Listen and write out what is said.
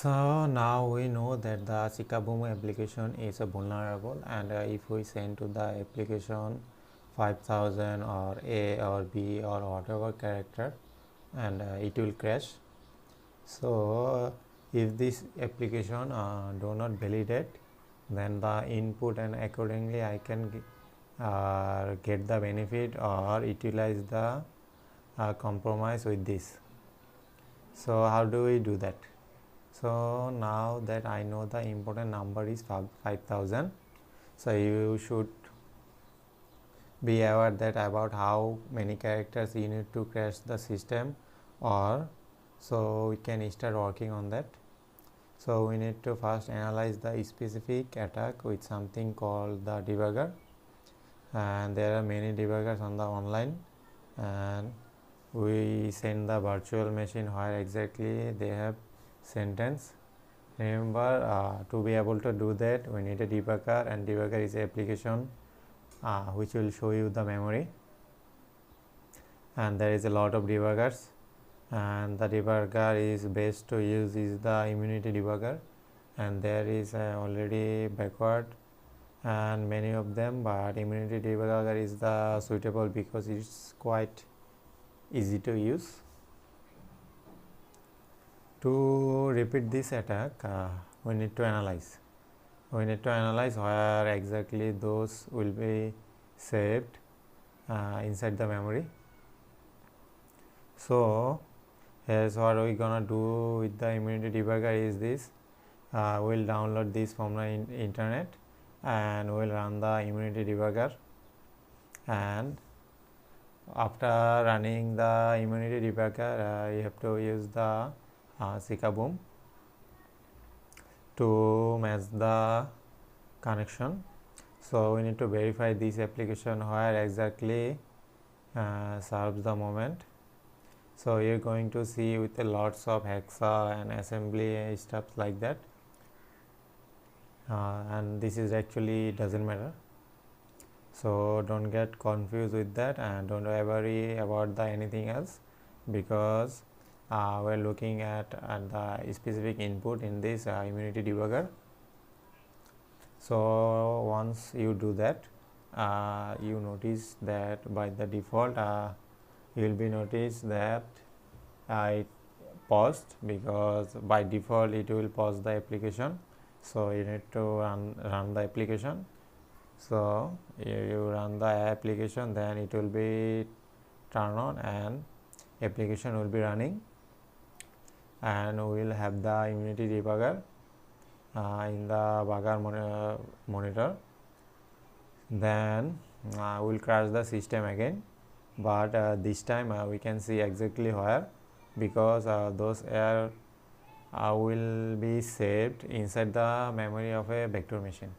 So now we know that the Boom application is vulnerable, and if we send to the application 5000 or A or B or whatever character, and it will crash. So if this application do not validate, then the input, and accordingly I can get the benefit or utilize the compromise with this. So how do we do that? So now that I know the important number is 5000, so you should be aware that about how many characters you need to crash the system, or so we can start working on that. So we need to first analyze the specific attack with something called the debugger, and there are many debuggers on the online, and we send the virtual machine where exactly they have sentence. Remember, to be able to do that we need a debugger, and debugger is an application which will show you the memory, and there is a lot of debuggers, and the debugger is best to use is the immunity debugger, and there is already backward and many of them, but immunity debugger is the suitable because it's quite easy to use. To repeat this attack, we need to analyze. We need to analyze where exactly those will be saved inside the memory. So here's what we're gonna do with the immunity debugger is this. We'll download this from the internet, and we'll run the immunity debugger, and after running the immunity debugger you have to use the Boom to match the connection. So we need to verify this application where exactly serves the moment. So you're going to see with a lots of hexa and assembly stuff like that, and this is actually doesn't matter, so don't get confused with that, and don't worry about the anything else, because we're looking at the specific input in this immunity debugger. So once you do that, you notice that by the default you will be noticed that it paused, because by default it will pause the application. So you need to run the application. So you run the application, then it will be turned on and application will be running, and we will have the immunity debugger in the bugger monitor. Then we will crash the system again, but this time we can see exactly where, because those error will be saved inside the memory of a vector machine.